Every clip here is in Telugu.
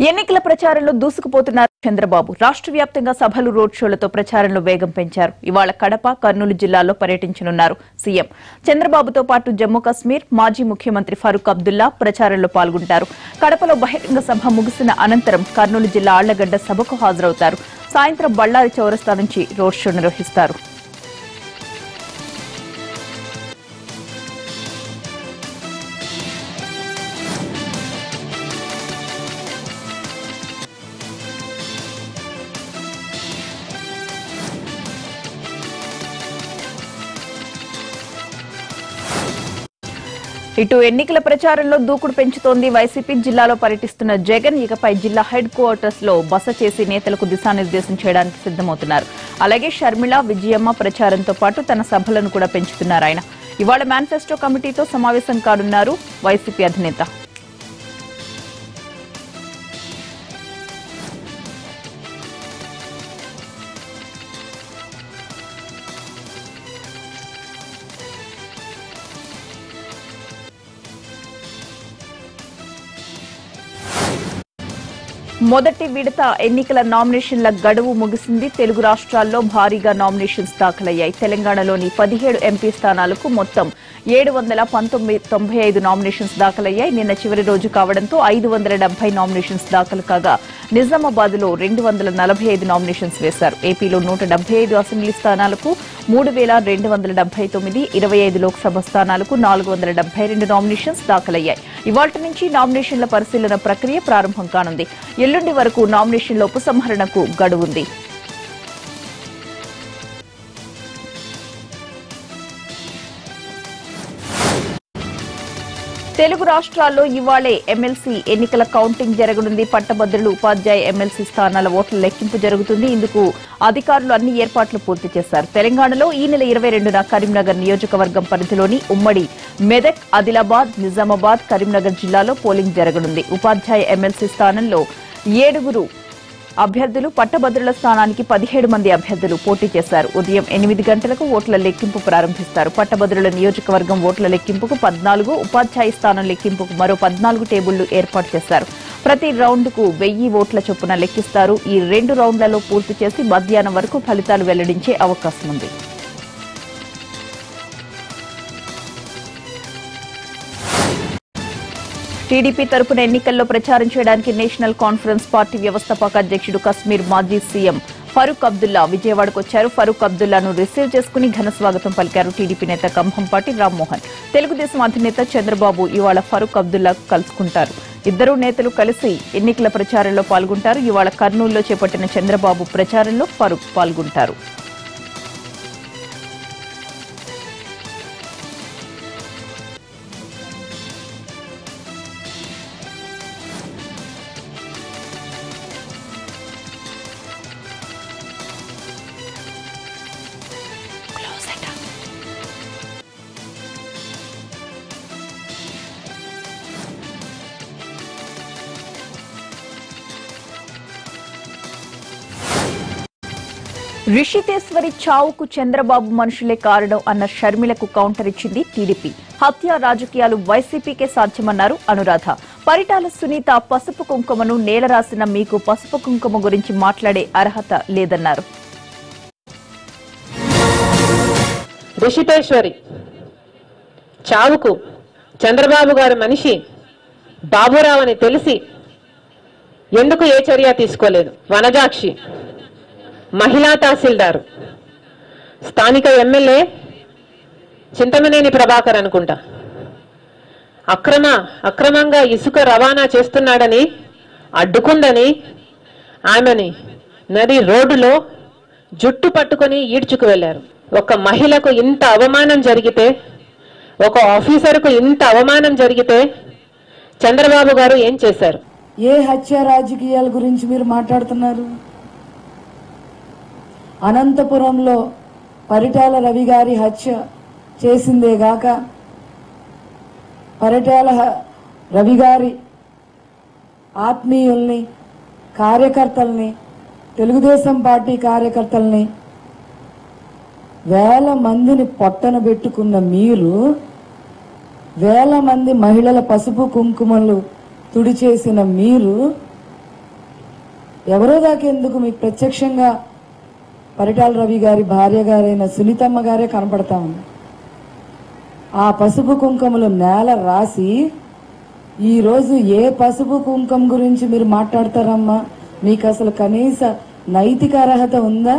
ఎన్నికల ప్రచారంలో దూసుకుపోతున్నారు చంద్రబాబు. రాష్ట్ర వ్యాప్తంగా సభలు, రోడ్ షోలతో ప్రచారంలో వేగం పెంచారు. ఇవాళ కడప, కర్నూలు జిల్లాల్లో పర్యటించనున్నారు సీఎం. చంద్రబాబుతో పాటు జమ్మూ కశ్మీర్ మాజీ ముఖ్యమంత్రి ఫరూక్ అబ్దుల్లా ప్రచారంలో పాల్గొంటారు. కడపలో బహిరంగ సభ ముగిసిన అనంతరం కర్నూలు జిల్లా ఆళ్లగడ్డ సభకు హాజరవుతారు. సాయంత్రం బళ్లారి చౌరస్తా నుంచి రోడ్ షో నిర్వహిస్తారు. ఇటు ఎన్నికల ప్రచారంలో దూకుడు పెంచుతోంది వైసీపీ. జిల్లాలో పర్యటిస్తున్న జగన్ ఇకపై జిల్లా హెడ్ క్వార్టర్స్ లో బస చేసి నేతలకు దిశానిర్దేశం చేయడానికి సిద్దమవుతున్నారు. అలాగే షర్మిల, విజయమ్మ ప్రచారంతో పాటు తన సభలను కూడా పెంచుతున్నారు ఆయన. ఇవాళ మేనిఫెస్టో కమిటీతో సమావేశం కానున్నారు వైసీపీ అధినేత. మొదటి విడత ఎన్నికల నామినేషన్ల గడువు ముగిసింది. తెలుగు రాష్ట్రాల్లో భారీగా నామినేషన్స్ దాఖలయ్యాయి. తెలంగాణలోని 17 ఎంపీ స్థానాలకు మొత్తం 795 నామినేషన్స్ దాఖలయ్యాయి. నిన్న చివరి రోజు కావడంతో 570 నామినేషన్స్ దాఖలు కాగా నిజామాబాద్ లో 245 నామినేషన్స్ వేశారు. ఏపీలో 175 అసెంబ్లీ స్థానాలకు 3279, 25 లోక్సభ స్థానాలకు 472 నామినేషన్స్ దాఖలయ్యాయి. ఇవాళ్టి నుంచి నామినేషన్ల పరిశీలన ప్రక్రియ ప్రారంభం కానుంది. ఎల్లుండి వరకు నామినేషన్ల ఉపసంహరణకు గడువుంది. తెలుగు రాష్ట్రాల్లో ఇవాళే ఎమ్మెల్సీ ఎన్నికల కౌంటింగ్ జరగనుంది. పట్టభద్రులు, ఉపాధ్యాయ ఎమ్మెల్సీ స్థానాల ఓట్ల లెక్కింపు జరుగుతుంది. ఇందుకు అధికారులు అన్ని ఏర్పాట్లు పూర్తి చేశారు. తెలంగాణలో ఈ నెల 22న కరీంనగర్ నియోజకవర్గం పరిధిలోని ఉమ్మడి మెదక్, ఆదిలాబాద్, నిజామాబాద్, కరీంనగర్ జిల్లాలో పోలింగ్ జరగనుంది. ఉపాధ్యాయ ఎమ్మెల్సీ స్థానంలో 7 అభ్యర్థులు, పట్టభద్రుల స్థానానికి 17 మంది అభ్యర్థులు పోటీ చేశారు. ఉదయం 8 గంటలకు ఓట్ల లెక్కింపు ప్రారంభిస్తారు. పట్టభద్రుల నియోజకవర్గం ఓట్ల లెక్కింపుకు 14, ఉపాధ్యాయ స్థానం లెక్కింపుకు మరో 14 టేబుళ్లు ఏర్పాటు చేశారు. ప్రతి రౌండ్కు 1000 ఓట్ల చొప్పున లెక్కిస్తారు. ఈ 2 రౌండ్లలో పూర్తి చేసి మధ్యాహ్నం వరకు ఫలితాలు వెల్లడించే అవకాశం ఉంది. టీడీపీ తరపున ఎన్నికల్లో ప్రచారం చేయడానికి నేషనల్ కాన్ఫరెన్స్ పార్టీ వ్యవస్థాపక అధ్యక్షుడు కశ్మీర్ మాజీ సీఎం ఫరూక్ అబ్దుల్లా విజయవాడకు వచ్చారు. ఫరూక్ అబ్దుల్లాను రిసీవ్ చేసుకుని ఘన స్వాగతం పలికారు టీడీపీ నేత కంభంపాటి రామ్మోహన్. తెలుగుదేశం అధినేత చంద్రబాబు ఇవాళ ఫరూక్ అబ్దుల్లాకు కలుసుకుంటారు. ఇద్దరు నేతలు కలిసి ఎన్నికల ప్రచారంలో పాల్గొంటారు. ఇవాళ కర్నూలులో చేపట్టిన చంద్రబాబు ప్రచారంలో ఫరూక్ పాల్గొంటారు. రిషితేశ్వరి చావుకు చంద్రబాబు మనుషులే కారణం అన్న షర్మిలకు కౌంటర్ ఇచ్చింది టీడీపీ. హత్య రాజకీయాలు వైసీపీకే సాధ్యమన్నారు అనురాధ. పరిటాల సునీత పసుపు కుంకుమను నేలరాసిన మీకు పసుపు కుంకుమ గురించి మాట్లాడే అర్హత లేదన్నారు. రిషితేశ్వరి చావుకు చంద్రబాబు గారి మనిషి బాబురావు అని తెలిసి ఎందుకు ఏ చర్య తీసుకోలేదు? వనజాక్షి, మహిళా తహసీల్దార్, స్థానిక ఎమ్మెల్యే చింతమనేని ప్రభాకర్ అనుకుంటా అక్రమంగా ఇసుక రవాణా చేస్తున్నాడని అడ్డుకుందని ఆమెని నది రోడ్డులో జుట్టు పట్టుకొని ఈడ్చుకు వెళ్లారు. ఒక మహిళకు ఇంత అవమానం జరిగితే, ఒక ఆఫీసర్కు ఇంత అవమానం జరిగితే చంద్రబాబు గారు ఏం చేశారు? ఏ హత్య రాజకీయాల గురించి మీరు మాట్లాడుతున్నారు? అనంతపురంలో పరిటాల రవి గారి హత్య చేసిందేగాక పరిటాల రవి గారి ఆత్మీయుల్ని, కార్యకర్తల్ని, తెలుగుదేశం పార్టీ కార్యకర్తల్ని వేల మందిని పొట్టన పెట్టుకున్న మీరు వేల మంది మహిళల పసుపు కుంకుమలు తుడిచేసిన మీరు ఎవరో దాకేందుకు మీకు ప్రత్యక్షంగా పరిటాల రవి గారి భార్య గారైన సునీతమ్మ గారే కనపడతా ఉంది. ఆ పసుపు కుంకుమలు నేల రాసి ఈరోజు ఏ పసుపు కుంకుమ గురించి మీరు మాట్లాడతారమ్మా? మీకు అసలు కనీస నైతిక అర్హత ఉందా?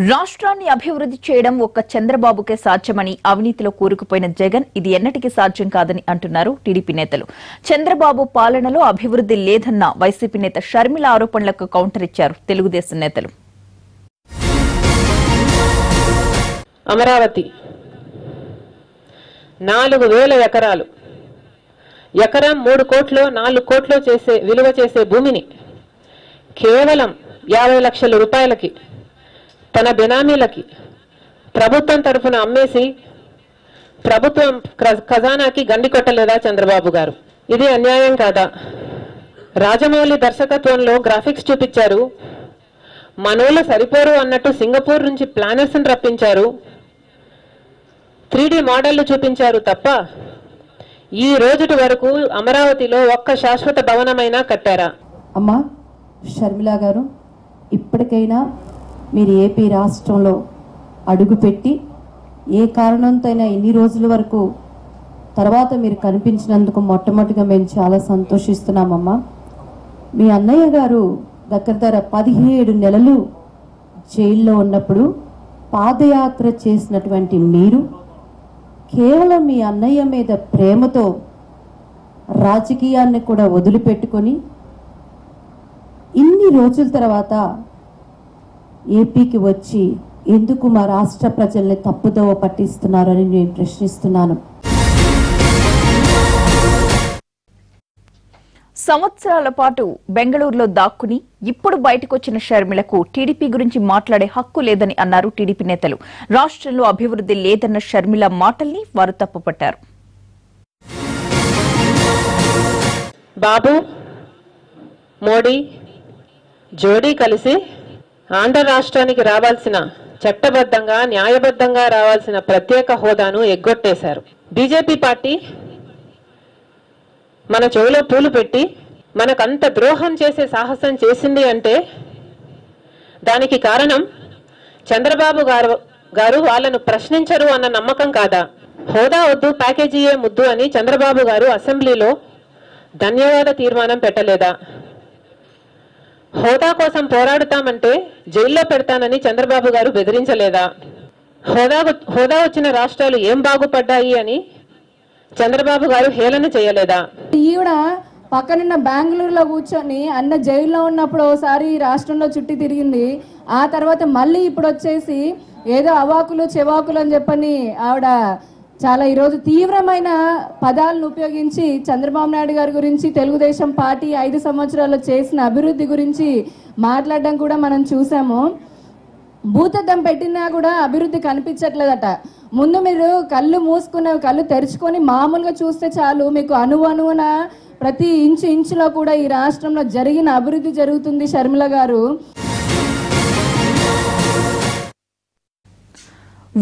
రాష్ట్రాన్ని అభివృద్ధి చేయడం ఒక్క చంద్రబాబుకే సాధ్యమని అవినీతిలో కూరుకుపోయిన జగన్ ఇది ఎన్నటికీ సాధ్యం కాదని అంటున్నారు టీడీపీ నేతలు. చంద్రబాబు పాలనలో అభివృద్ధి లేదన్న వైసీపీ నేత షర్మిల ఆరోపణలకు కౌంటర్ ఇచ్చారు తెలుగుదేశం నేతలు. అమరావతి 4,000 ఎకరాలు, ఎకరం 3 కోట్లు 4 కోట్లు విలువ చేసే భూమిని కేవలం 50 లక్షల రూపాయలకి తన బెనామీలకి ప్రభుత్వం తరఫున అమ్మేసి ప్రభుత్వం ఖజానాకి గండి కొట్టలేదా చంద్రబాబు గారు? ఇది అన్యాయం కాదా? రాజమౌళి దర్శకత్వంలో గ్రాఫిక్స్ చూపించారు, మనోళ్ళు సరిపోరు అన్నట్టు సింగపూర్ నుంచి ప్లానర్స్ ని రప్పించారు, 3D మోడళ్లు చూపించారు తప్ప ఈ రోజుటి వరకు అమరావతిలో ఒక్క శాశ్వత భవనమైనా కట్టారా? అమ్మా షర్మిల గారు, ఇప్పటికైనా మీరు ఏపీ రాష్ట్రంలో అడుగుపెట్టి ఏ కారణంతో అయినా ఇన్ని రోజుల వరకు తర్వాత మీరు కనిపించినందుకు మొట్టమొదటిగా మేము చాలా సంతోషిస్తున్నామమ్మా. మీ అన్నయ్య గారు దగ్గర 17 నెలలు జైల్లో ఉన్నప్పుడు పాదయాత్ర చేసినటువంటి మీరు కేవలం మీ అన్నయ్య మీద ప్రేమతో రాజకీయాన్ని కూడా వదిలిపెట్టుకొని ఇన్ని రోజుల తర్వాత ఏపీకి వచ్చి ఎందుకు మా రాష్ట్ర ప్రజల్ని తప్పుదోవ పట్టిస్తున్నారని నేను ప్రశ్నిస్తున్నాను. సంవత్సరాల పాటు బెంగళూరులో దాక్కుని ఇప్పుడు బయటకొచ్చిన షర్మిలకు టీడీపీ గురించి మాట్లాడే హక్కు లేదని అన్నారు టీడీపీ నేతలు. రాష్ట్రంలో అభివృద్ధి లేదన్న షర్మిల మాటల్ని వారు తప్పుపట్టారు. బాబు మోడీ జోడీ కలిసి ఆంధ్ర రాష్ట్రానికి రావాల్సిన చట్టబద్ధంగా న్యాయబద్ధంగా రావాల్సిన ప్రత్యేక హోదాను ఎగ్గొట్టేశారు. బీజేపీ పార్టీ మన చెవిలో పూలు పెట్టి మనకంత ద్రోహం చేసే సాహసం చేసింది అంటే దానికి కారణం చంద్రబాబు గారు వాళ్ళను ప్రశ్నించరు అన్న నమ్మకం కాదా? హోదా వద్దు ప్యాకేజీయే ముద్దు అని చంద్రబాబు గారు అసెంబ్లీలో ధన్యవాద తీర్మానం పెట్టలేదా? హోదా కోసం పోరాడుతామంటే జైల్లో పెడతానని చంద్రబాబు గారు బెదిరించలేదా? హోదా వచ్చిన రాష్ట్రాలు ఏం బాగుపడ్డాయి అని చంద్రబాబు గారు హేళన చేయలేదా? ఈవిడ పక్కనున్న బెంగళూరులో కూర్చొని అన్న జైల్లో ఉన్నప్పుడు ఒకసారి రాష్ట్రంలో చుట్టి తిరిగింది. ఆ తర్వాత మళ్ళీ ఇప్పుడు వచ్చేసి ఏదో అవాకులు చెవాకులు అని చెప్పని ఆవిడ చాలా ఈరోజు తీవ్రమైన పదాలను ఉపయోగించి చంద్రబాబు నాయుడు గారి గురించి, తెలుగుదేశం పార్టీ 5 సంవత్సరాల్లో చేసిన అభివృద్ధి గురించి మాట్లాడడం కూడా మనం చూసాము. భూతద్దం పెట్టినా కూడా అభివృద్ధి కనిపించట్లేదట. ముందు మీరు కళ్ళు మూసుకున్న కళ్ళు తెరుచుకొని మామూలుగా చూస్తే చాలు, మీకు అణువున ప్రతి ఇంచులో కూడా ఈ రాష్ట్రంలో జరిగిన అభివృద్ధి జరుగుతుంది. షర్మిల గారు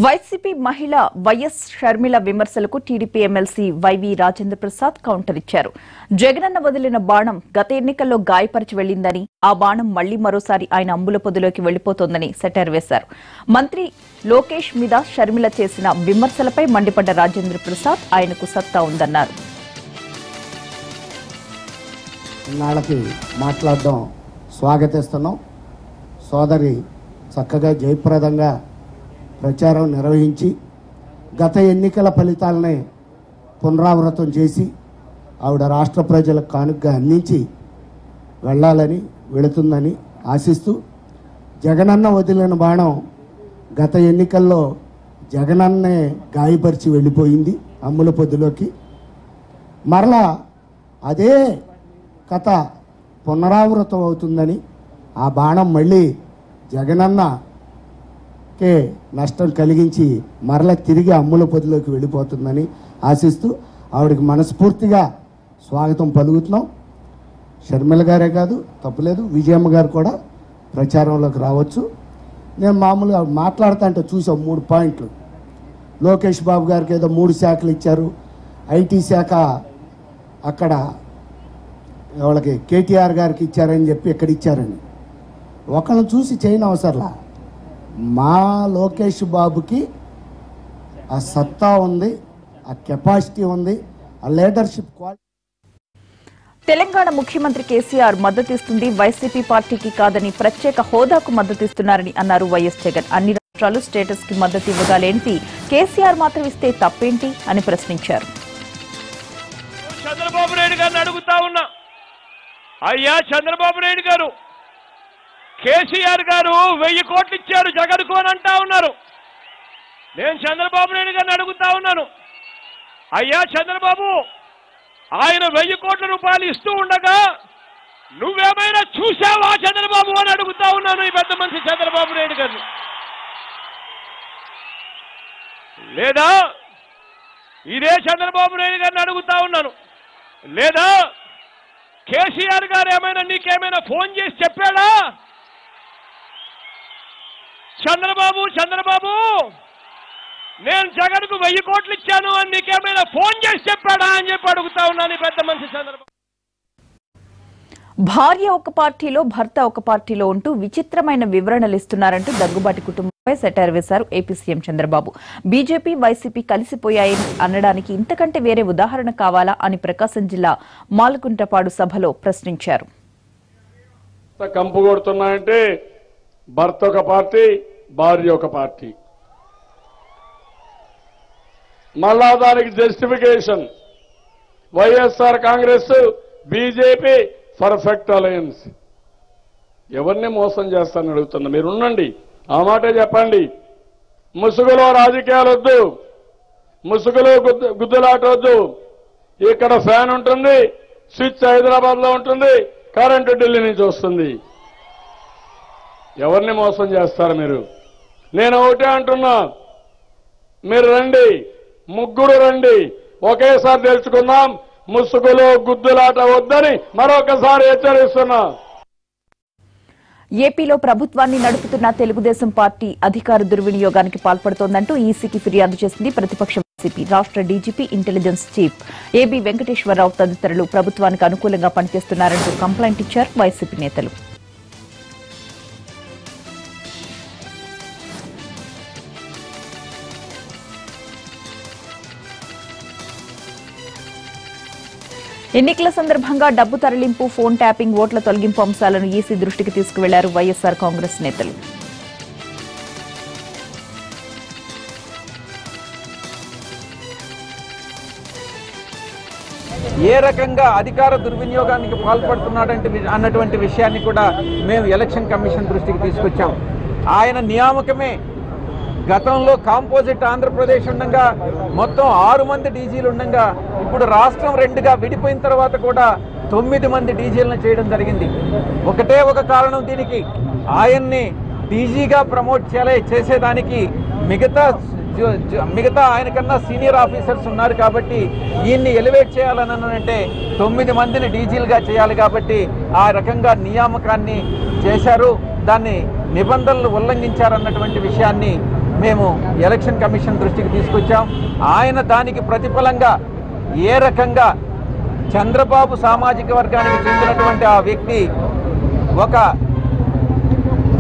వైసీపీ మహిళ వైఎస్ షర్మిల విమర్శలకు TDP MLC YV Rajendra Prasad counter ఇచ్చారు. జగనన్న వదిలిన బాణం గత ఎన్నికల్లో గాయపరిచి వెళ్లిందని, ఆ బాణం మళ్లీ మరోసారి ఆయన అంబుల పొదిలోకి వెళ్లిపోతోందని సెటైర్ వేశారు. మంత్రి లోకేష్ మీద షర్మిల చేసిన విమర్శలపై మండిపడ్డ రాజేంద్ర ప్రసాద్ ఆయనకు సత్తా ఉందన్నారు. ఇన్నాళ్ళకి మాట్లాడడం స్వాగతిస్తున్నాం. సోదరి చక్కగా జయప్రదంగా ప్రచారం నిర్వహించి గత ఎన్నికల ఫలితాలని పునరావృతం చేసి ఆవిడ రాష్ట్ర ప్రజలకు కానుకగా అందించి వెళుతుందని ఆశిస్తూ, జగనన్న వదిలిన బాణం గత ఎన్నికల్లో జగనన్నే గాయపరిచి వెళ్ళిపోయింది అమ్ముల పొద్దులోకి. మరలా అదే కథ పునరావృతం అవుతుందని, ఆ బాణం మళ్ళీ జగనన్నకే నష్టం కలిగించి మరల తిరిగి అమ్ముల పొదిలోకి వెళ్ళిపోతుందని ఆశిస్తూ ఆవిడకి మనస్ఫూర్తిగా స్వాగతం పలుకుతున్నాం. షర్మిల గారే కాదు, తప్పులేదు, విజయమ్మ గారు కూడా ప్రచారంలోకి రావచ్చు. నేను మామూలుగా మాట్లాడుతుంటే చూసాం 3 పాయింట్లు. లోకేష్ బాబు గారికి ఏదో 3 శాఖలు ఇచ్చారు, ఐటీ శాఖ అక్కడ వాళ్ళకి కేటీఆర్ గారికి ఇచ్చారని చెప్పి ఎక్కడ ఇచ్చారని ఒకళ్ళని చూసి చేయని అవసరంలా. మా లోకేష్ బాబుకి ఆ సత్తా ఉంది, ఆ కెపాసిటీ ఉంది, ఆ లీడర్షిప్ క్వాలిటీ. తెలంగాణ ముఖ్యమంత్రి కేసీఆర్ మద్దతిస్తుంది, వైసీపీ పార్టీకి కాదని ప్రత్యేక హోదాకు మద్దతిస్తున్నారని అన్నారు వైఎస్ జగన్. అన్ని రాష్ట్రాలు స్టేటస్ కి మద్దతు ఇవ్వగాలేంటి, కేసీఆర్ మాత్రం ఇస్తే తప్పేంటి అని ప్రశ్నించారు. చంద్రబాబు నాయుడు గారిని అడుగుతా ఉన్నా, అయ్యా చంద్రబాబు నాయుడు గారు, కేసీఆర్ గారు 1000 కోట్లు ఇచ్చారు జగన్కు అని అంటా ఉన్నారు. నేను చంద్రబాబు నాయుడు గారిని అడుగుతా ఉన్నాను, అయ్యా చంద్రబాబు, ఆయన 1000 కోట్ల రూపాయలు ఇస్తూ ఉండగా నువ్వేమైనా చూసావా చంద్రబాబు అని అడుగుతా ఉన్నాను ఈ పెద్ద మనిషి చంద్రబాబు నాయుడు గారిని. లేదా ఇదే చంద్రబాబు నాయుడు గారిని అడుగుతా ఉన్నాను, లేదా కేసీఆర్ గారు ఏమైనా నీకేమైనా ఫోన్ చేసి చెప్పాడా, చంద్రబాబు నేను జగన్కు 1000 కోట్లు ఇచ్చాను అని నీకేమైనా ఫోన్ చేసి చెప్పాడా అని చెప్పి అడుగుతా ఉన్నాను ఈ పెద్ద మనిషి చంద్రబాబు. భార్య ఒక పార్టీలో, భర్త ఒక పార్టీలో ఉంటూ విచిత్రమైన వివరణలు ఇస్తున్నారంటూ దగ్గుబాటి కుటుంబంపై సెటైర్ వేశారు AP CM Chandrababu. BJP, YCP కలిసిపోయాయని అనడానికి ఇంతకంటే వేరే ఉదాహరణ కావాలా అని ప్రకాశం జిల్లా మాలకుంటపాడు సభలో ప్రశ్నించారు. కంపు కొడుతున్నాయంటే భర్త ఒక పార్టీ, భార్య ఒక పార్టీ. మళ్ళా దానికి justification YSR Congress, BJP perfect alliance. ఎవరిని మోసం చేస్తానని అడుగుతున్నా, మీరు ఉండండి, ఆ మాటే చెప్పండి. ముసుగులో రాజకీయాలు వద్దు, ముసుగులో గుద్దులాట వద్దు. ఇక్కడ ఫ్యాన్ ఉంటుంది, స్విచ్ హైదరాబాద్ లో ఉంటుంది, కరెంటు ఢిల్లీ నుంచి వస్తుంది. ఎవరిని మోసం చేస్తారు మీరు? నేను ఒకటే అంటున్నా, మీరు రండి, ముగ్గురు రండి, ఒకేసారి తెలుసుకుందాం. ముసుగులో గుద్దులాట వద్దని మరొకసారి హెచ్చరిస్తున్నా. ఏపీలో ప్రభుత్వాన్ని నడుపుతున్న తెలుగుదేశం పార్టీ అధికార దుర్వినియోగానికి పాల్పడుతోందంటూ ఈసీకి ఫిర్యాదు చేసింది ప్రతిపక్ష వైసీపీ. రాష్ట్ర DGP, intelligence chief AB Venkateswara Rao తదితరులు ప్రభుత్వానికి అనుకూలంగా పనిచేస్తున్నారంటూ కంప్లైంట్ ఇచ్చారు వైసీపీ నేతలు. ఎన్నికల సందర్భంగా డబ్బు తరలింపు, ఫోన్ ట్యాపింగ్, ఓట్ల తొలగింపు అంశాలను ఈసీ దృష్టికి తీసుకువెళ్లారు వైఎస్ఆర్ కాంగ్రెస్ నేతలు. ఏ రకంగా అధికార దుర్వినియోగానికి పాల్పడుతున్నాడంటే అన్నటువంటి విషయాన్ని కూడా మేము ఎలక్షన్ కమిషన్ దృష్టికి తీసుకొచ్చాం. ఆయన నియామకమే గతంలో కాంపోజిట్ ఆంధ్రప్రదేశ్ ఉండగా మొత్తం 6 మంది డీజీలు ఉండగా ఇప్పుడు రాష్ట్రం 2గా విడిపోయిన తర్వాత కూడా 9 మంది డీజీలను చేయడం జరిగింది. ఒకటే ఒక కారణం దీనికి, ఆయన్ని డీజీగా ప్రమోట్ చేసేదానికి మిగతా ఆయన కన్నా సీనియర్ ఆఫీసర్స్ ఉన్నారు కాబట్టి ఈయన్ని ఎలివేట్ చేయాలని అంటే 9 మందిని డీజీలుగా చేయాలి కాబట్టి ఆ రకంగా నియామకాన్ని చేశారు. దాన్ని నిబంధనలు ఉల్లంఘించారన్నటువంటి విషయాన్ని మేము ఎలక్షన్ కమిషన్ దృష్టికి తీసుకొచ్చాం. ఆయన దానికి ప్రతిఫలంగా ఏ రకంగా చంద్రబాబు సామాజిక వర్గానికి చెందినటువంటి ఆ వ్యక్తి ఒక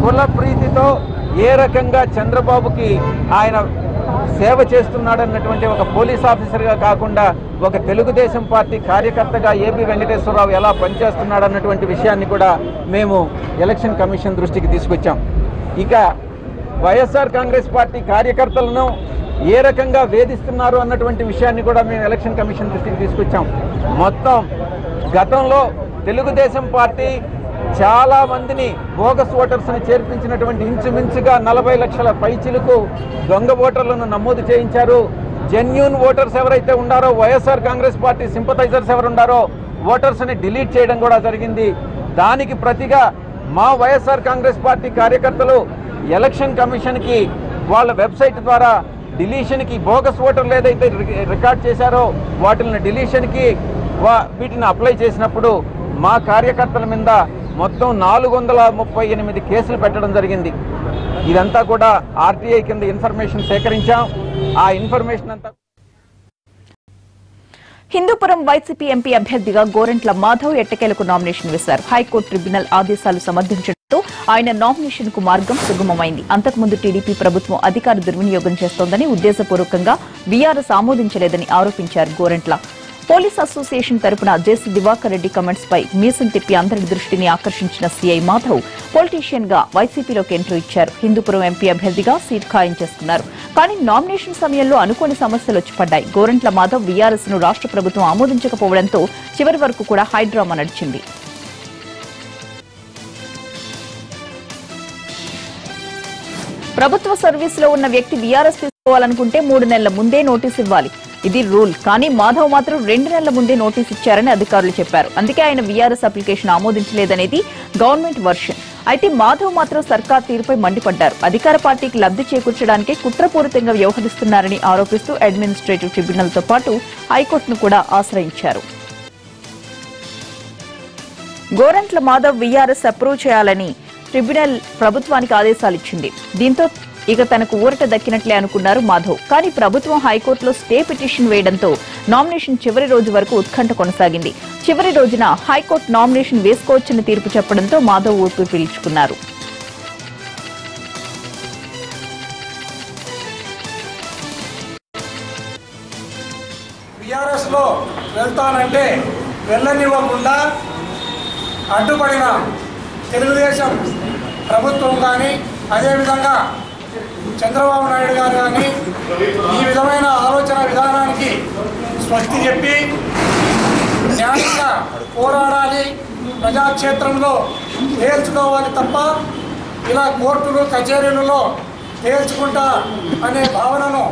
కుల ప్రీతితో ఏ రకంగా చంద్రబాబుకి ఆయన సేవ చేస్తున్నాడన్నటువంటి ఒక పోలీస్ ఆఫీసర్గా కాకుండా ఒక తెలుగుదేశం పార్టీ కార్యకర్తగా ఏబీ వెంకటేశ్వరరావు ఎలా పనిచేస్తున్నాడన్నటువంటి విషయాన్ని కూడా మేము ఎలక్షన్ కమిషన్ దృష్టికి తీసుకొచ్చాం. ఇక వైఎస్ఆర్ కాంగ్రెస్ పార్టీ కార్యకర్తలను ఏ రకంగా వేధిస్తున్నారు అన్నటువంటి విషయాన్ని కూడా మేము ఎలక్షన్ కమిషన్ దృష్టికి తీసుకొచ్చాం. మొత్తం గతంలో తెలుగుదేశం పార్టీ చాలా మందిని బోగస్ ఓటర్స్ని చేర్పించినటువంటి ఇంచుమించుగా 40 లక్షల పైచిలకు దొంగ ఓటర్లను నమోదు చేయించారు. జెన్యూన్ ఓటర్స్ ఎవరైతే ఉన్నారో, వైఎస్ఆర్ కాంగ్రెస్ పార్టీ సింపథైజర్స్ ఎవరు ఉన్నారో ఓటర్స్ని డిలీట్ చేయడం కూడా జరిగింది. దానికి ప్రతిగా మా వైఎస్ఆర్ కాంగ్రెస్ పార్టీ కార్యకర్తలు ఎలక్షన్ కమిషన్కి వాళ్ళ వెబ్సైట్ ద్వారా డిలీషన్కి, బోగస్ ఓటర్లు ఏదైతే రికార్డ్ చేశారో వాటిని డిలీషన్కి వీటిని అప్లై చేసినప్పుడు మా కార్యకర్తల మీద మొత్తం 438 కేసులు పెట్టడం జరిగింది. ఇదంతా కూడా ఆర్టీఐ కింద ఇన్ఫర్మేషన్ సేకరించాం. ఆ ఇన్ఫర్మేషన్ అంతా హిందూపురం వైసీపీ ఎంపీ అభ్యర్థిగా గోరంట్ల మాధవ్ ఎట్టకేలకు నామినేషన్ వేశారు. హైకోర్టు ట్రిబ్యునల్ ఆదేశాలు సమర్థించడంతో ఆయన నామినేషన్ కు మార్గం సుగమమైంది. అంతకుముందు టీడీపీ ప్రభుత్వం అధికార దుర్వినియోగం చేస్తోందని, ఉద్దేశపూర్వకంగా వీఆర్ఎస్ ఆమోదించలేదని ఆరోపించారు గోరంట్ల. పోలీస్ అసోసియేషన్ తరపున జేసీ దివాకర్ రెడ్డి కమెంట్స్ పై మీసం తిప్పి అందరి దృష్టిని ఆకర్షించిన సీఐ మాధవ్ పొలిటీషియన్ గా వైసీపీలోకి ఎంట్రీ ఇచ్చారు. హిందూపురం ఎంపీ అభ్యర్థిగా సీట్ ఖాయం చేస్తున్నారు. కానీ నామినేషన్ సమయంలో అనుకోని సమస్యలు వచ్చి పడ్డాయి. గోరంట్ల మాధవ్ వీఆర్ఎస్ ను రాష్ట్ర ప్రభుత్వం ఆమోదించకపోవడంతో చివరి వరకు కూడా హైడ్రామా నడిచింది. ప్రభుత్వ సర్వీసులో ఉన్న వ్యక్తి వీఆర్ఎస్ తీసుకోవాలనుకుంటే 3 నెలల ముందే నోటీస్ ఇవ్వాలి. ఇది రూల్. కానీ మాధవ్ మాత్రం 2 నెలల ముందే నోటీస్ ఇచ్చారని అధికారులు చెప్పారు. అందుకే ఆయన వీఆర్ఎస్ అప్లికేషన్ ఆమోదించలేదనేది గవర్నమెంట్ వర్షన్. అయితే మాధవ్ మాత్రం సర్కార్ తీరుపై మండిపడ్డారు. అధికార పార్టీకి లబ్ధి చేకూర్చడానికే కుట్రపూరితంగా వ్యవహరిస్తున్నారని ఆరోపిస్తూ అడ్మినిస్ట్రేటివ్ ట్రిబ్యునల్ తో పాటు హైకోర్టును కూడా ఆశ్రయించారు. గోరంట్ల మాధవ్ వీఆర్ఎస్ అప్రూవ్ చేయాలని ట్రిబ్యునల్ ప్రభుత్వానికి ఆదేశాలిచ్చింది. దీంతో ఇక తనకు ఊరట దక్కినట్లే అనుకున్నారు మాధవ్. కానీ ప్రభుత్వం హైకోర్టులో స్టే పిటిషన్ వేయడంతో నామినేషన్ చివరి రోజు వరకు ఉత్కంఠ కొనసాగింది. చివరి రోజున హైకోర్టు నామినేషన్ వేసుకోవచ్చని తీర్పు చెప్పడంతో మాధవ్ ఊపిరి పీల్చుకున్నారు. బీఆర్ఎస్ లో వెళ్తానంటే వెళ్ళనివ్వకుండా అడ్డుపడిన తెలుగుదేశం ప్రభుత్వం కానీ, అదేవిధంగా చంద్రబాబు నాయుడు గారు కానీ ఈ విధమైన ఆలోచన విధానానికి స్వస్తి చెప్పి న్యాయంగా పోరాడాలి, ప్రజాక్షేత్రంలో తేల్చుకోవాలి తప్ప ఇలా కోర్టులు కచేరీలలో తేల్చుకుంటా అనే భావనను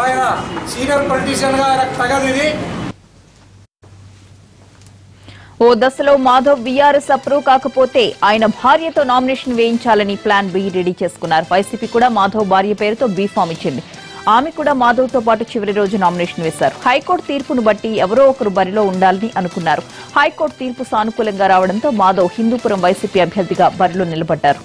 ఆయన సీనియర్ పొలిటీషియన్గా ఆయన తగదిది. ఓ దశలో మాధవ్ వీఆర్ఎస్ అప్రూవ్ కాకపోతే ఆయన భార్యతో నామినేషన్ వేయించాలని ప్లాన్ బి రెడీ చేసుకున్నారు. వైసీపీ కూడా మాధవ్ భార్య పేరుతో బీ ఫామ్ ఇచ్చింది. ఆమె కూడా మాధవ్ తో పాటు చివరి రోజు నామినేషన్ వేశారు. హైకోర్టు తీర్పును బట్టి ఎవరో ఒకరు బరిలో ఉండాలని అనుకున్నారు. హైకోర్టు తీర్పు సానుకూలంగా రావడంతో మాధవ్ హిందూపురం వైసీపీ అభ్యర్థిగా బరిలో నిలబడ్డారు.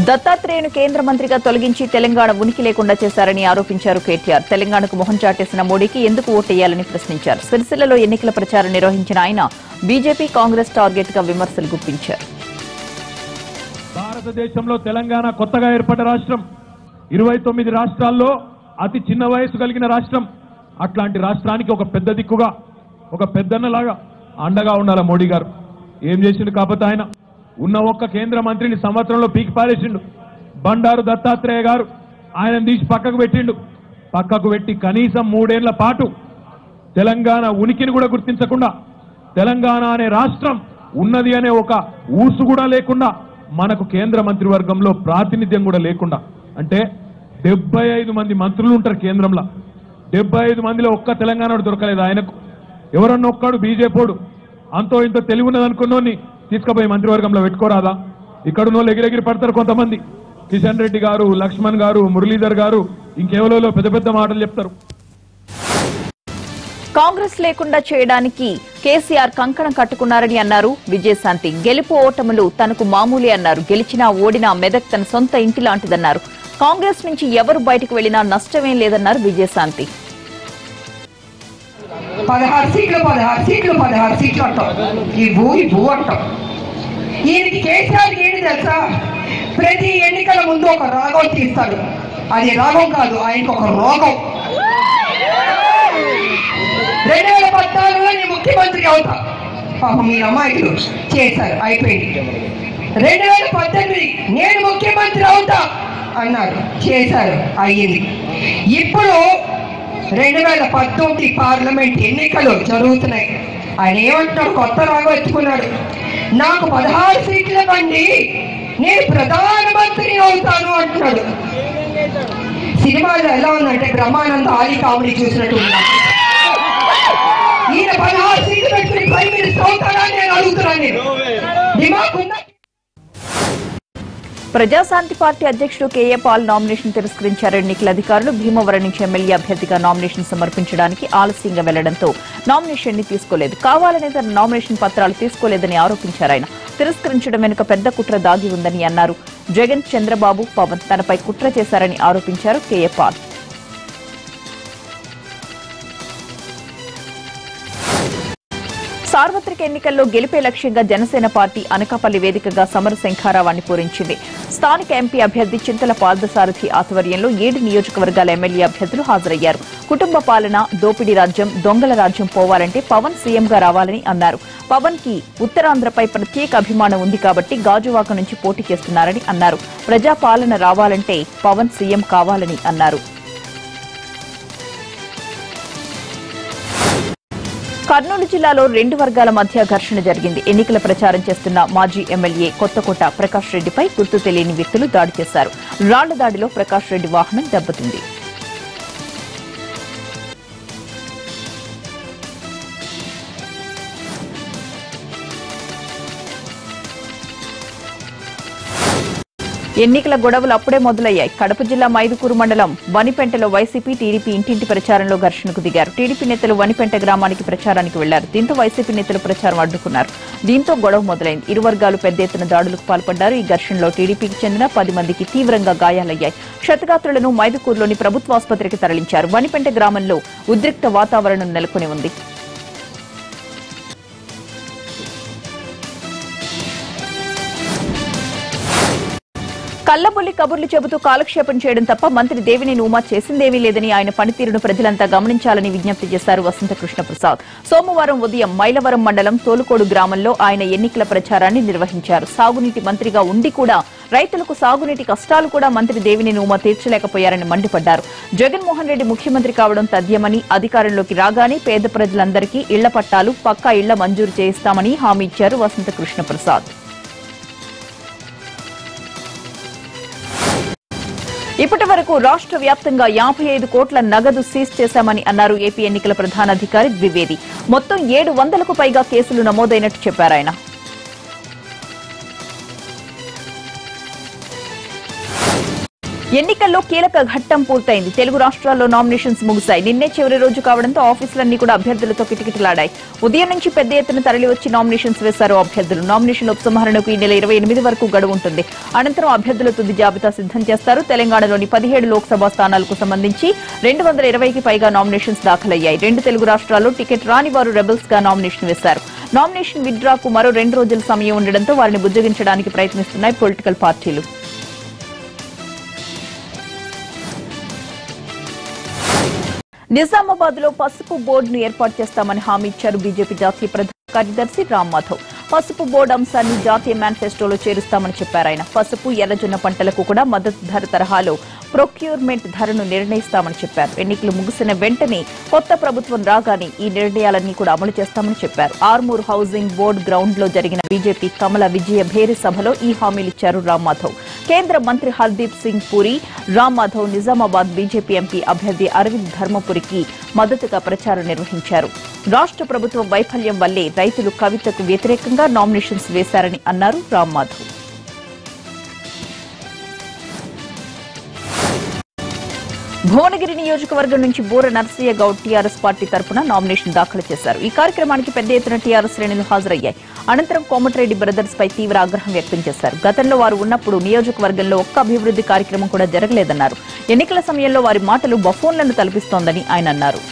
దత్తాత్రేయను కేంద్ర మంత్రిగా తొలగించి తెలంగాణ ఉనికి లేకుండా చేశారని ఆరోపించారు కేటీఆర్. తెలంగాణకు మొహం చాటేసిన మోడీకి ఎందుకు ఓటేయాలని ప్రశ్నించారు. సిరిసిల్లలో ఎన్నికల ప్రచారం నిర్వహించిన ఆయన బీజేపీ, కాంగ్రెస్ టార్గెట్ గా విమర్శలు గుప్పించారు. భారతదేశంలో తెలంగాణ కొత్తగా ఏర్పడ్డ రాష్ట్రం, 29 రాష్ట్రాల్లో అతి చిన్న వయసు కలిగిన రాష్ట్రం. అట్లాంటి రాష్ట్రానికి ఒక పెద్ద దిక్కుగా, ఒక పెద్దన్నలాగా అండగా ఉండాల మోడీ గారు. ఏం చేసిండు కాకపోతే ఆయన ఉన్న ఒక్క కేంద్ర మంత్రిని సంవత్సరంలో పీకి పారేసిండు. బండారు దత్తాత్రేయ గారు ఆయన తీసి పక్కకు పెట్టిండు. పక్కకు పెట్టి కనీసం 3 ఏళ్ల పాటు తెలంగాణ ఉనికిని కూడా గుర్తించకుండా, తెలంగాణ అనే రాష్ట్రం ఉన్నది అనే ఒక ఊసు కూడా లేకుండా, మనకు కేంద్ర మంత్రివర్గంలో ప్రాతినిధ్యం కూడా లేకుండా, అంటే 75 మంది మంత్రులు ఉంటారు కేంద్రంలో. 75 మందిలో ఒక్క తెలంగాణ దొరకలేదు ఆయనకు. ఎవరన్నా ఒక్కడు బీజేపీడు అంతో ఇంతో తెలివి ఉన్నదనుకున్నోని తీసుకుపోయి మంత్రివర్గంలో పెట్టుకోరాదా? ఇక్కడున్నోళ్ళు ఎగిరెగిరి పడతారు కొంతమంది. కిషన్ రెడ్డి గారు, లక్ష్మణ్ గారు, మురళీధర్ గారు ఇంకెవరో పెద్ద పెద్ద మాటలు చెప్తారు. కాంగ్రెస్ లేకుండా చేయడానికి కేసీఆర్ కంకణం కట్టుకున్నారని అన్నారు విజయశాంతి. గెలుపు ఓటములు తనకు మామూలే అన్నారు. గెలిచినా ఓడినా మెదక్ తన సొంత ఇంటి లాంటిదన్నారు. కాంగ్రెస్ నుంచి ఎవరు బయటకు వెళ్లినా నష్టమేం లేదన్నారు విజయశాంతి. 16 సీట్లు అంటాం. ఈ భూ అంటాం. ఈయనకి కేసీఆర్ ఏంటి తెలుసా? ప్రతి ఎన్నికల ముందు ఒక రాగం తీస్తాడు. అది రాగం కాదు, ఆయనకు ఒక రోగం. 2014లో నేను ముఖ్యమంత్రి అవుతా, పాపం మీ అమ్మాయిలు చేశారు, అయిపోయింది. 2018 నేను ముఖ్యమంత్రి అవుతా అన్నారు, చేశారు, అయ్యింది. ఇప్పుడు 2019 పార్లమెంట్ ఎన్నికలు జరుగుతున్నాయి. ఆయన ఏమంటున్నాడు? కొత్త రాగం ఎత్తుకున్నాడు. నాకు 16 సీట్ల బండి, నేను ప్రధానమంత్రి అవుతాను అంటున్నాడు. సినిమాలో ఎలా ఉందంటే బ్రహ్మానంద ఆలి కామెడీ చూసినట్టు. ఈయన 16 సీట్లు పెట్టుకుని ప్రైమ్ మినిస్టర్ అవుతారా అని నేను అడుగుతున్నాను. దిమాగ్ ఉందా? ప్రజాశాంతి పార్టీ అధ్యక్షుడు కేఏ పాల్ నామినేషన్ తిరస్కరించారు. ఎన్నికల అధికారులు భీమవరం నుంచి ఎమ్మెల్యే అభ్యర్థిగా నామినేషన్ సమర్పించడానికి ఆలస్యంగా వెళ్లడంతో నామినేషన్ ని తీసుకోలేదు. కావాలనే తన నామినేషన్ పత్రాలు తీసుకోలేదని ఆరోపించారు. ఆయన తిరస్కరించడం వెనుక పెద్ద కుట్ర దాగి ఉందని అన్నారు. జగన్, చంద్రబాబు, పవన్ తనపై కుట్ర చేశారని ఆరోపించారు కేఏ పాల్. సార్వత్రిక ఎన్నికల్లో గెలిపే లక్ష్యంగా జనసేన పార్టీ అనకాపల్లి వేదికగా సమర శంఖారావాన్ని పూరించింది. స్థానిక ఎంపీ అభ్యర్థి చింతల పార్థసారథి ఆధ్వర్యంలో 7 నియోజకవర్గాల ఎమ్మెల్యే అభ్యర్థులు హాజరయ్యారు. కుటుంబ పాలన, దోపిడీ రాజ్యం, దొంగల రాజ్యం పోవాలంటే పవన్ సీఎంగా రావాలని అన్నారు. పవన్ కి ఉత్తరాంధ్రపై ప్రత్యేక అభిమానం ఉంది కాబట్టి గాజువాక నుంచి పోటీ చేస్తున్నారని అన్నారు. ప్రజాపాలన రావాలంటే పవన్ సీఎం కావాలని అన్నారు. కర్నూలు జిల్లాలో 2 వర్గాల మధ్య ఘర్షణ జరిగింది. ఎన్నికల ప్రచారం చేస్తున్న మాజీ ఎమ్మెల్యే కొత్తకోట ప్రకాష్ రెడ్డిపై గుర్తు తెలియని వ్యక్తులు దాడి చేశారు. రాళ్ల దాడిలో ప్రకాష్ రెడ్డి వాహనం దెబ్బతింది. ఎన్నికల గొడవలు అప్పుడే మొదలయ్యాయి. కడప జిల్లా మైదుకూరు మండలం వనిపెంటలో వైసీపీ, టీడీపీ ఇంటింటి ప్రచారంలో ఘర్షణకు దిగారు. టీడీపీ నేతలు వనిపెంట గ్రామానికి ప్రచారానికి వెళ్లారు. దీంతో వైసీపీ నేతలు ప్రచారం అడ్డుకున్నారు. దీంతో గొడవ మొదలైంది. ఇరు వర్గాలు పెద్ద ఎత్తున దాడులకు పాల్పడ్డారు. ఈ ఘర్షణలో టీడీపీకి చెందిన 10 మందికి తీవ్రంగా గాయాలయ్యాయి. క్షతగాత్రులను మైదుకూరులోని ప్రభుత్వ ఆసుపత్రికి తరలించారు. వనిపెంట గ్రామంలో ఉద్రిక్త వాతావరణం నెలకొని ఉంది. కల్లబొల్లి కబుర్లు చెబుతూ కాలక్షేపం చేయడం తప్ప మంత్రి దేవినేని ఉమా చేసిందేమీ లేదని, ఆయన పనితీరును ప్రజలంతా గమనించాలని విజ్ఞప్తి చేశారు వసంతకృష్ణ ప్రసాద్. సోమవారం ఉదయం మైలవరం మండలం తోలుకోడు గ్రామంలో ఆయన ఎన్నికల ప్రచారాన్ని నిర్వహించారు. సాగునీటి మంత్రిగా ఉండి కూడా రైతులకు సాగునీటి కష్టాలు కూడా మంత్రి దేవినేని ఉమా తీర్చలేకపోయారని మండిపడ్డారు. జగన్మోహన్ రెడ్డి ముఖ్యమంత్రి కావడం తథ్యమని, అధికారంలోకి రాగానే పేద ప్రజలందరికీ ఇళ్ల పట్టాలు, పక్కా ఇళ్ల మంజూరు చేయిస్తామని హామీ ఇచ్చారు వసంతకృష్ణ ప్రసాద్. ఇప్పటి వరకు రాష్ట్ర వ్యాప్తంగా 55 కోట్ల నగదు సీజ్ చేశామని అన్నారు ఏపీ ఎన్నికల ప్రధానాధికారి ద్వివేది. మొత్తం 700కు పైగా కేసులు నమోదైనట్టు చెప్పారు ఆయన. ఎన్నికల్లో కీలక ఘట్టం పూర్తయింది. తెలుగు రాష్ట్రాల్లో నామినేషన్స్ ముగిశాయి. నిన్నే చివరి రోజు కావడంతో ఆఫీసులన్నీ కూడా అభ్యర్థులతో కిటకిటలాడాయి. ఉదయం నుంచి పెద్ద ఎత్తున తరలివచ్చి నామినేషన్స్ వేశారు అభ్యర్థులు. నామినేషన్ ఉపసంహరణకు ఈ నెల 28 వరకు గడువు ఉంటుంది. అనంతరం అభ్యర్థుల తుది జాబితా సిద్ధం చేస్తారు. తెలంగాణలోని 17 లోక్సభ స్థానాలకు సంబంధించి 220కి పైగా నామినేషన్స్ దాఖలయ్యాయి. 2 తెలుగు రాష్ట్రాల్లో టికెట్ రాని వారు రెబల్స్ గా నామినేషన్ వేశారు. నామినేషన్ విత్డ్రాకు మరో 2 రోజుల సమయం ఉండడంతో వారిని బుజ్జగించడానికి ప్రయత్నిస్తున్నాయి పొలిటికల్ పార్టీలు. నిజామాబాద్ లో పసుపు బోర్డును ఏర్పాటు చేస్తామని హామీ ఇచ్చారు బీజేపీ జాతీయ ప్రధాన కార్యదర్శి రామ్ మాధవ్. పసుపు బోర్డు అంశాన్ని జాతీయ మేనిఫెస్టోలో చేరుస్తామని చెప్పారు ఆయన. పసుపు, ఎర్రజొన్న పంటలకు కూడా మద్దతు ధర తరహాలో ప్రొక్యూర్మెంట్ ధరను నిర్ణయిస్తామని చెప్పారు. ఎన్నికలు ముగిసిన వెంటనే కొత్త ప్రభుత్వం రాగానే ఈ నిర్ణయాలన్నీ కూడా అమలు చేస్తామని చెప్పారు. ఆర్మూర్ హౌసింగ్ బోర్డు గ్రౌండ్ లో జరిగిన బీజేపీ కమల విజయ భేరి సభలో ఈ హామీలిచ్చారు రామ్ మాధవ్. కేంద్ర మంత్రి హర్దీప్ సింగ్ పూరి, రామ్ మాధవ్ నిజామాబాద్ బీజేపీ ఎంపీ అభ్యర్థి అరవింద్ ధర్మపురికి మద్దతుగా ప్రచారం నిర్వహించారు. రాష్ట్ర ప్రభుత్వం వైఫల్యం వల్లే రైతులు కవితకు వ్యతిరేకంగా నామినేషన్స్ వేశారని అన్నారు రామ్ మాధవ్. భువనగిరి నియోజకవర్గం నుంచి బూర నర్సయ్య గౌడ్ టీఆర్ఎస్ పార్టీ తరపున నామినేషన్ దాఖలు చేశారు. ఈ కార్యక్రమానికి పెద్ద ఎత్తున టీఆర్ఎస్ శ్రేణులు హాజరయ్యాయి. అనంతరం కోమటిరెడ్డి బ్రదర్స్ పై తీవ్ర ఆగ్రహం వ్యక్తం చేశారు. గతంలో వారు ఉన్నప్పుడు నియోజకవర్గంలో ఒక్క అభివృద్ధి కార్యక్రమం కూడా జరగలేదన్నారు. ఎన్నికల సమయంలో వారి మాటలు బఫోన్లను తలపిస్తోందని ఆయన అన్నారు.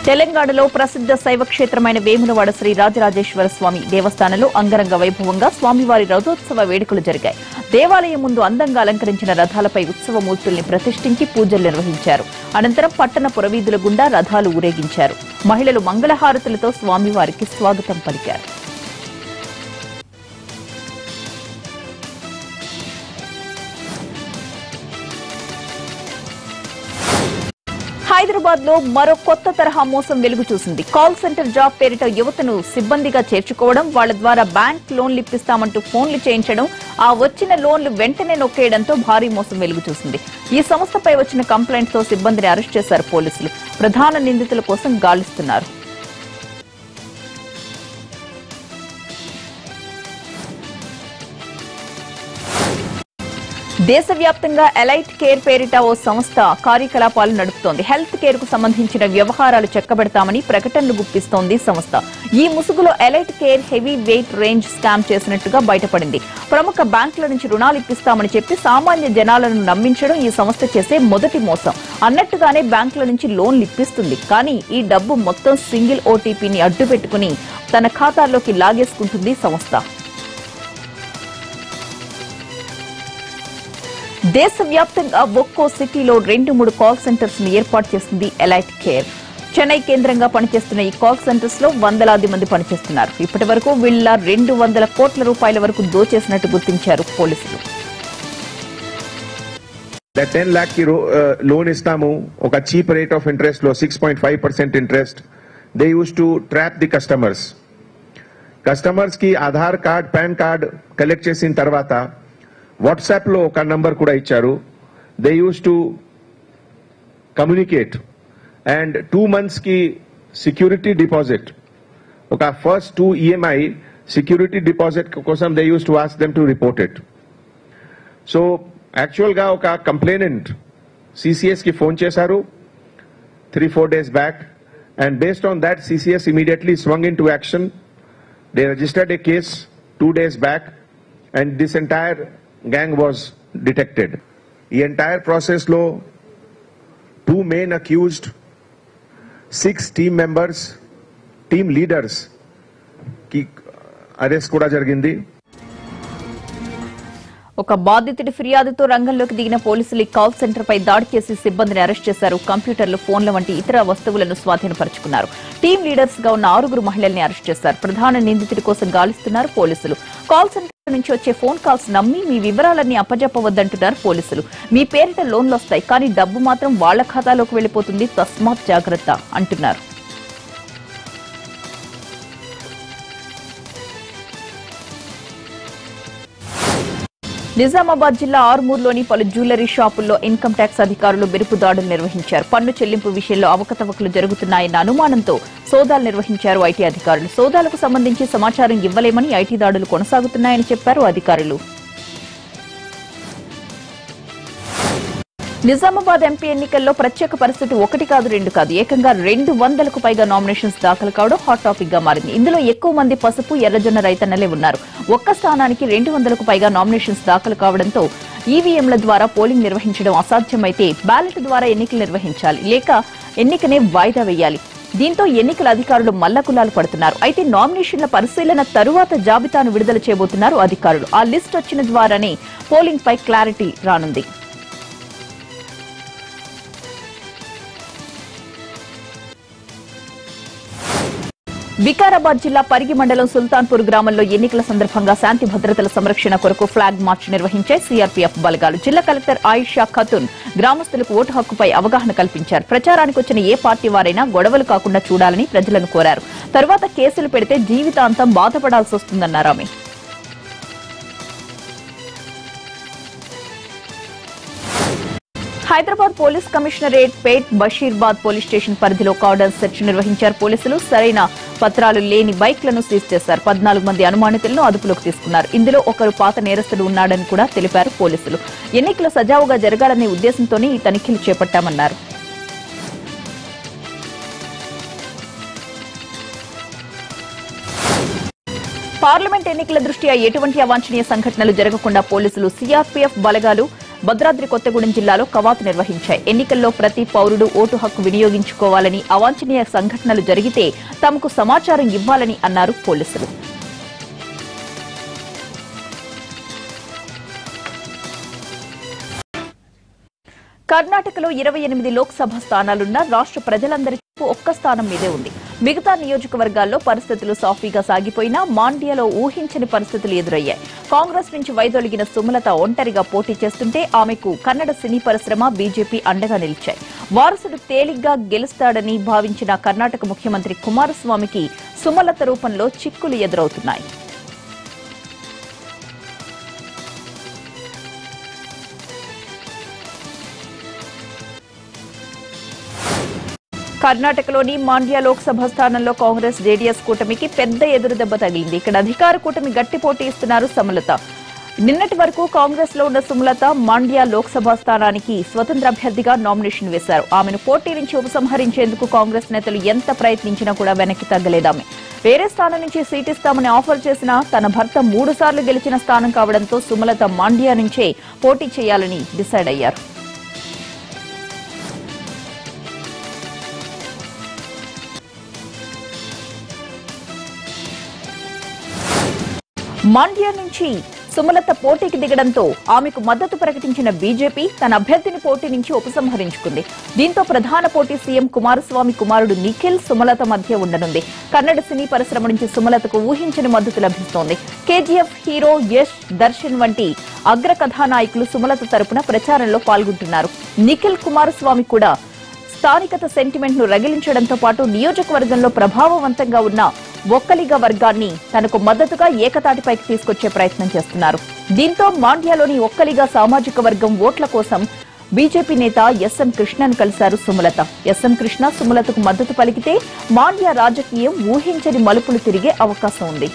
తెలంగాణలో ప్రసిద్ధ శైవ క్షేత్రమైన వేములవాడ శ్రీ రాజరాజేశ్వర స్వామి దేవస్థానంలో అంగరంగ వైభవంగా స్వామివారి రథోత్సవ వేడుకలు జరిగాయి. దేవాలయం ముందు అందంగా అలంకరించిన రథాలపై ఉత్సవమూర్తుల్ని ప్రతిష్ఠించి పూజలు నిర్వహించారు. అనంతరం పట్టణ పురవీధుల గుండా రథాలు ఊరేగించారు. మహిళలు మంగళహారతులతో స్వామివారికి స్వాగతం పలికారు. హైదరాబాద్ లో మరో కొత్త తరహా మోసం వెలుగు చూసింది. కాల్ సెంటర్ జాబ్ పేరిట యువతను సిబ్బందిగా చేర్చుకోవడం, వాళ్ల ద్వారా బ్యాంక్ లోన్లు ఇప్పిస్తామంటూ ఫోన్లు చేయించడం, ఆ వచ్చిన లోన్లు వెంటనే నొక్కేయడంతో భారీ మోసం వెలుగు చూసింది. ఈ సంస్థపై వచ్చిన కంప్లైంట్ తో సిబ్బందిని అరెస్ట్ చేశారు పోలీసులు. ప్రధాన నిందితుల కోసం గాలిస్తున్నారు. దేశవ్యాప్తంగా ఎలైట్ కేర్ పేరిట ఓ సంస్థ కార్యకలాపాలు నడుపుతోంది. హెల్త్ కేర్ కు సంబంధించిన వ్యవహారాలు చక్కబెడతామని ప్రకటనలు గుప్పిస్తోంది సంస్థ. ఈ ముసుగులో elite care heavy weight range scam చేసినట్టుగా బయటపడింది. ప్రముఖ బ్యాంకుల నుంచి రుణాలు ఇప్పిస్తామని చెప్పి సామాన్య జనాలను నమ్మించడం ఈ సంస్థ చేసే మొదటి మోసం. అన్నట్టుగానే బ్యాంకుల నుంచి లోన్లు ఇప్పిస్తుంది. కానీ ఈ డబ్బు మొత్తం సింగిల్ ఓటీపీని అడ్డుపెట్టుకుని తన ఖాతాల్లోకి లాగేసుకుంటుంది సంస్థ. దేశవ్యాప్తంగా ఒక్కో సిటీలో 2-3 కాల్ సెంటర్స్ ను ఏర్పాటు చేసింది ఎలైట్ కేర్. చెన్నై కేంద్రంగా పనిచేస్తున్న ఈ కాల్ సెంటర్స్ లో వందలాది మంది పనిచేస్తున్నారు. ఇప్పటి వరకు వీళ్ల 200 కోట్ల రూపాయల వరకు దోచేసినట్టు గుర్తించారు పోలీసులు. 10 lakh की लोन इस्तामु ఒక చీప్ రేట్ ఆఫ్ ఇంట్రెస్ట్ లో 6.5% interest. They use to trap the customers కి Aadhaar card PAN card collect చేసిన తర్వాత వాట్సాప్ లో ఒక నంబర్ కూడా ఇచ్చారు. They use to communicate and 2 months కి సెక్యూరిటీ డిపాజిట్ ఒక ఫస్ట్ 2 EMI సెక్యూరిటీ డిపాజిట్ కోసం they use to ask them to report it. So actual గా ఒక కంప్లైనెంట్ సిసిఎస్ కి ఫోన్ చేశారు 3-4 days back and based on that CCS immediately swung in to action. They registered A case 2 days back and this entire gang was detected. The entire process lo 2 main accused, 6 team members, team leaders ki arrest kuda jarigindi. ఒక బాధితుడి ఫిర్యాదుతో రంగంలోకి దిగిన పోలీసులు కాల్ సెంటర్ పై దాడి చేసి సిబ్బందిని అరెస్ట్ చేశారు. కంప్యూటర్లు, ఫోన్ల వంటి ఇతర వస్తువులను స్వాధీనపరుచుకున్నారు. టీం లీడర్స్ గా ఉన్న 6 మహిళల్ని అరెస్ట్ చేశారు. ప్రధాన నిందితుడి కోసం గాలిస్తున్నారు పోలీసులు. కాల్ సెంటర్ నుంచి వచ్చే ఫోన్ కాల్స్ నమ్మి మీ వివరాలన్నీ అప్పజెప్పవద్దంటున్నారు పోలీసులు. మీ పేరిట లోన్లు వస్తాయి, కానీ డబ్బు మాత్రం వాళ్ల ఖాతాలోకి వెళ్లిపోతుంది, తస్మాత్ జాగ్రత్త అంటున్నారు. నిజామాబాద్ జిల్లా ఆర్మూర్లోని పలు జ్యువెలరీ షాపుల్లో ఇన్కమ్ ట్యాక్స్ అధికారులు బెరుపు దాడులు నిర్వహించారు. పన్ను చెల్లింపు విషయంలో అవకతవకలు జరుగుతున్నాయన్న అనుమానంతో సోదాలు నిర్వహించారు ఐటీ అధికారులు. సోదాలకు సంబంధించి సమాచారం ఇవ్వలేమని ఐటీ దాడులు కొనసాగుతున్నాయని చెప్పారు అధికారులు. నిజామాబాద్ ఎంపీ ఎన్నికల్లో ప్రత్యేక పరిస్థితి 1 కాదు 2 కాదు, ఏకంగా 200కు పైగా నామినేషన్స్ దాఖలు కావడం హాట్ టాపిక్ గా మారింది. ఇందులో ఎక్కువ మంది పసుపు, ఎర్రజొన్న రైతన్నలే ఉన్నారు. ఒక్క స్థానానికి 200కు పైగా నామినేషన్స్ దాఖలు కావడంతో ఈవీఎంల ద్వారా పోలింగ్ నిర్వహించడం అసాధ్యమైతే బ్యాలెట్ ద్వారా ఎన్నికలు నిర్వహించాలి, లేక ఎన్నికనే వాయిదా వేయాలి. దీంతో ఎన్నికల అధికారులు మల్లకులాలు పడుతున్నారు. అయితే నామినేషన్ల పరిశీలన తరువాత జాబితాను విడుదల చేయబోతున్నారు అధికారులు. ఆ లిస్ట్ వచ్చిన ద్వారానే పోలింగ్ పై క్లారిటీ రానుంది. వికారాబాద్ జిల్లా పరిగి మండలం సుల్తాన్పూర్ గ్రామంలో ఎన్నికల సందర్భంగా శాంతి భద్రతల సంరక్షణ కొరకు ఫ్లాగ్ మార్చ్ నిర్వహించాయి సీఆర్పీఎఫ్ బలగాలు. జిల్లా కలెక్టర్ ఆయిషా ఖతున్ గ్రామస్తులకు ఓటు హక్కుపై అవగాహన కల్పించారు. ప్రచారానికి వచ్చిన ఏ పార్టీ వారైనా గొడవలు కాకుండా చూడాలని ప్రజలను కోరారు. తర్వాత కేసులు పెడితే జీవితాంతం బాధపడాల్సి వస్తుందన్నారు ఆమె. హైదరాబాద్ పోలీస్ కమిషనరేట్ పేట్ బషీర్బాద్ పోలీస్ స్టేషన్ పరిధిలో కార్డన్ సెర్చ్ నిర్వహించారు పోలీసులు. సరైన పత్రాలు లేని బైక్లను సీజ్ చేశారు. 14 మంది అనుమానితులను అదుపులోకి తీసుకున్నారు. ఇందులో ఒకరు పాత నేరస్తుడు ఉన్నాడని కూడా తెలిపారు పోలీసులు. ఎన్నికలు సజావుగా జరగాలనే ఉద్దేశంతోనే ఈ తనిఖీలు చేపట్టామన్నారు. పార్లమెంట్ ఎన్నికల దృష్ట్యా ఎటువంటి అవాంఛనీయ సంఘటనలు జరగకుండా పోలీసులు, సీఆర్పీఎఫ్ బలగాలు భద్రాద్రి కొత్తగూడెం జిల్లాలో కవాతు నిర్వహించాయి. ఎన్నికల్లో ప్రతి పౌరుడు ఓటు హక్కు వినియోగించుకోవాలని, అవాంఛనీయ సంఘటనలు జరిగితే తమకు సమాచారం ఇవ్వాలని అన్నారు పోలీసులు. కర్ణాటకలో 28 లోక్సభ స్థానాలున్న రాష్ట్ర ప్రజలందరికీ ఒక్క స్థానం మీదే ఉంది. మిగతా నియోజకవర్గాల్లో పరిస్థితులు సాఫీగా సాగిపోయినా మాండ్యాలో ఊహించని పరిస్థితులు ఎదురయ్యాయి. కాంగ్రెస్ నుంచి వైదొలిగిన సుమలత ఒంటరిగా పోటీ చేస్తుంటే ఆమెకు కన్నడ సినీ పరిశ్రమ, బీజేపీ అండగా నిలిచాయి. వారసుడు తేలిగ్గా గెలుస్తాడని భావించిన కర్ణాటక ముఖ్యమంత్రి కుమారస్వామికి సుమలత రూపంలో చిక్కులు ఎదురవుతున్నాయి. కర్ణాటకలోని మాండ్యా లోక్సభ స్థానంలో కాంగ్రెస్, జేడీఎస్ కూటమికి పెద్ద ఎదురుదెబ్బ తగిలింది. ఇక్కడ అధికార కూటమి గట్టి పోటీ ఇస్తున్నారు సుమలత. నిన్నటి వరకు కాంగ్రెస్ లో ఉన్న సుమలత మాండ్యా లోక్సభ స్థానానికి స్వతంత్ర అభ్యర్థిగా నామినేషన్ వేశారు. ఆమెను పోటీ నుంచి ఉపసంహరించేందుకు కాంగ్రెస్ నేతలు ఎంత ప్రయత్నించినా కూడా వెనక్కి తగ్గలేదామె. వేరే స్థానం నుంచి సీటిస్తామని ఆఫర్ చేసినా తన భర్త 3 సార్లు గెలిచిన స్థానం కావడంతో సుమలత మాండ్యా నుంచే పోటీ చేయాలని డిసైడ్ అయ్యారు. మాండ్యా నుంచి సుమలత పోటీకి దిగడంతో ఆమెకు మద్దతు ప్రకటించిన బీజేపీ తన అభ్యర్థిని పోటీ నుంచి ఉపసంహరించుకుంది. దీంతో ప్రధాన పోటీ సీఎం కుమారస్వామి కుమారుడు నిఖిల్ సుమలత మధ్య ఉండనుంది. కన్నడ సినీ పరిశ్రమ నుంచి సుమలతకు ఊహించని మద్దతు లభిస్తోంది. కేజీఎఫ్ హీరో యష్, దర్శన్ వంటి అగ్ర కథానాయకులు సుమలత తరపున ప్రచారంలో పాల్గొంటున్నారు. నిఖిల్ కుమారస్వామి కూడా స్థానికత సెంటిమెంట్ ను రగిలించడంతో పాటు నియోజకవర్గంలో ప్రభావవంతంగా ఉన్న ఒక్కలిగ వర్గాన్ని తనకు మద్దతుగా ఏకతాటిపైకి తీసుకొచ్చే ప్రయత్నం చేస్తున్నారు. దీంతో మాండ్యాలోని ఒక్కలిగ సామాజిక వర్గం ఓట్ల కోసం బీజేపీ నేత ఎస్ఎం కృష్ణను కలిశారు సుమలత. ఎస్ఎం కృష్ణ సుమలతకు మద్దతు పలికితే మాండ్యా రాజకీయం ఊహించని మలుపులు తిరిగే అవకాశం ఉంది.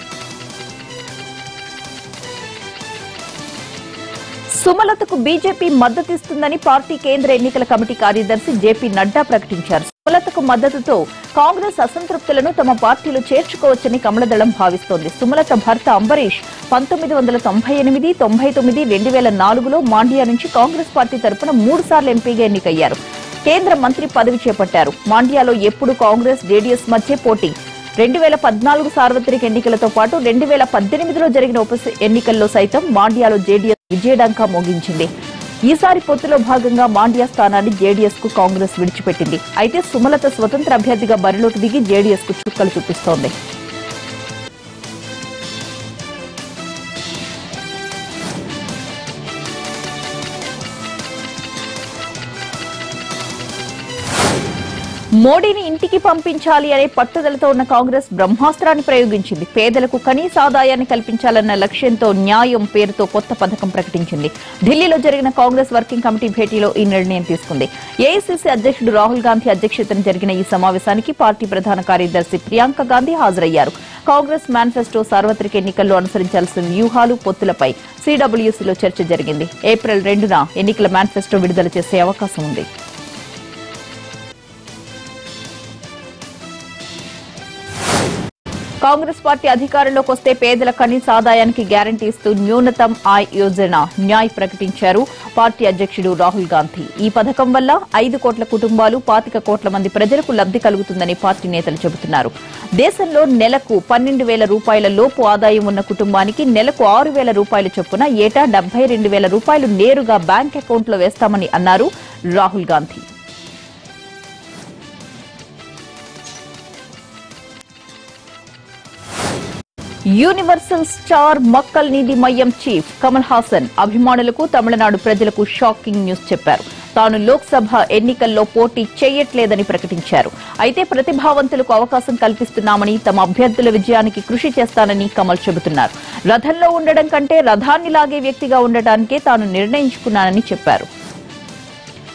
సుమలతకు బీజేపీ మద్దతిస్తుందని పార్టీ కేంద్ర ఎన్నికల కమిటీ కార్యదర్శి జేపీ నడ్డా ప్రకటించారు. సుమలతకు మద్దతుతో కాంగ్రెస్ అసంతృప్తులను తమ పార్టీలో చేర్చుకోవచ్చని కమలదళం భావిస్తోంది. సుమలత భర్త అంబరీష్ 1998, 99, 2004లో మాండ్యా నుంచి కాంగ్రెస్ పార్టీ తరపున 3 సార్లు ఎంపీగా ఎన్నికయ్యారు. కేంద్ర మంత్రి పదవి చేపట్టారు. మాండ్యాలో ఎప్పుడు కాంగ్రెస్ జేడీఎస్ మధ్య పోటీ. 2014 సార్వత్రిక ఎన్నికలతో పాటు 2018లో జరిగిన ఉప ఎన్నికల్లో సైతం మాండ్యాలో జేడీఎస్ విజయడంకా మోగించింది. ఈసారి పొత్తులో భాగంగా మాండ్యా స్థానాన్ని జేడీఎస్ కు కాంగ్రెస్ విడిచిపెట్టింది. అయితే సుమలత స్వతంత్ర అభ్యర్థిగా బరిలోకి దిగి జేడీఎస్ కు చుక్కలు చూపిస్తోంది. మోడీని ఇంటికి పంపించాలి అనే పట్టుదలతో ఉన్న కాంగ్రెస్ బ్రహ్మాస్త్రాన్ని ప్రయోగించింది. పేదలకు కనీస ఆదాయాన్ని కల్పించాలన్న లక్ష్యంతో న్యాయం పేరుతో కొత్త పథకం ప్రకటించింది. ఢిల్లీలో జరిగిన కాంగ్రెస్ వర్కింగ్ కమిటీ భేటీలో ఈ నిర్ణయం తీసుకుంది. ఏఐసీసీ అధ్యక్షుడు రాహుల్ గాంధీ అధ్యక్షతన జరిగిన ఈ సమావేశానికి పార్టీ ప్రధాన కార్యదర్శి ప్రియాంక గాంధీ హాజరయ్యారు. కాంగ్రెస్ మేనిఫెస్టో, సార్వత్రిక ఎన్నికల్లో అనుసరించాల్సిన వ్యూహాలు, పొత్తులపై సీడబ్ల్యూసీలో చర్చ జరిగింది. ఏప్రిల్ 2న ఎన్నికల మేనిఫెస్టో విడుదల చేసే అవకాశం ఉంది. కాంగ్రెస్ పార్టీ అధికారంలోకి వస్తే పేదల కనీస ఆదాయానికి గ్యారంటీ ఇస్తూ న్యూనతం ఆయ్ యోజన న్యాయ్ ప్రకటించారు పార్టీ అధ్యక్షుడు రాహుల్ గాంధీ. ఈ పథకం వల్ల 5 కోట్ల కుటుంబాలు, 25 కోట్ల మంది ప్రజలకు లబ్ధి కలుగుతుందని పార్టీ నేతలు చెబుతున్నారు. దేశంలో నెలకు 12,000 రూపాయల లోపు ఆదాయం ఉన్న కుటుంబానికి నెలకు 6,000 రూపాయల చొప్పున ఏటా 72,000 రూపాయలు నేరుగా బ్యాంక్ అకౌంట్లో వేస్తామని అన్నారు రాహుల్ గాంధీ. యూనివర్సల్ స్టార్ మక్కల్ నీతి మయ్యం చీఫ్ కమల్ హాసన్ అభిమానులకు, తమిళనాడు ప్రజలకు షాకింగ్ న్యూస్ చెప్పారు. తాను లోక్సభ ఎన్నికల్లో పోటీ చేయట్లేదని ప్రకటించారు. అయితే ప్రతిభావంతులకు అవకాశం కల్పిస్తున్నామని, తమ అభ్యర్థుల విజయానికి కృషి చేస్తానని కమల్ చెబుతున్నారు. రథంలో ఉండడం కంటే రథాన్ని లాగే వ్యక్తిగా ఉండటానికే తాను నిర్ణయించుకున్నానని చెప్పారు.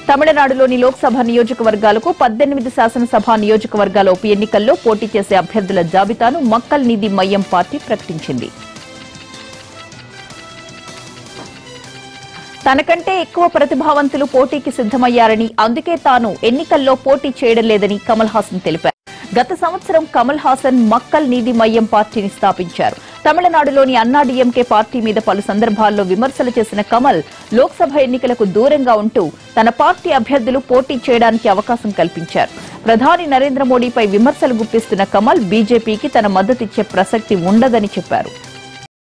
తమిళనాడులోని లోక్సభ నియోజకవర్గాలకు 18 శాసనసభ నియోజకవర్గాల ఉప ఎన్నికల్లో పోటీ చేసే అభ్యర్థుల జాబితాను మక్కల్ నీతి మయ్యం పార్టీ ప్రకటించింది. తనకంటే ఎక్కువ ప్రతిభావంతులు పోటీకి సిద్దమయ్యారని, అందుకే తాను ఎన్నికల్లో పోటీ చేయడం లేదని కమల్ హాసన్ తెలిపారు. గత సంవత్సరం కమల్ హాసన్ మక్కల్ నీతి మయ్యం పార్టీని స్థాపించారు. తమిళనాడులోని అన్నాడీఎంకే పార్టీ మీద పలు సందర్భాల్లో విమర్శలు చేసిన కమల్ లోక్సభ ఎన్నికలకు దూరంగా ఉంటూ తన పార్టీ అభ్యర్థులు పోటీ చేయడానికి అవకాశం కల్పించారు. ప్రధాని నరేంద్ర మోడీపై విమర్శలు గుప్పిస్తున్న కమల్ బీజేపీకి తన మద్దతిచ్చే ప్రసక్తి ఉండదని చెప్పారు.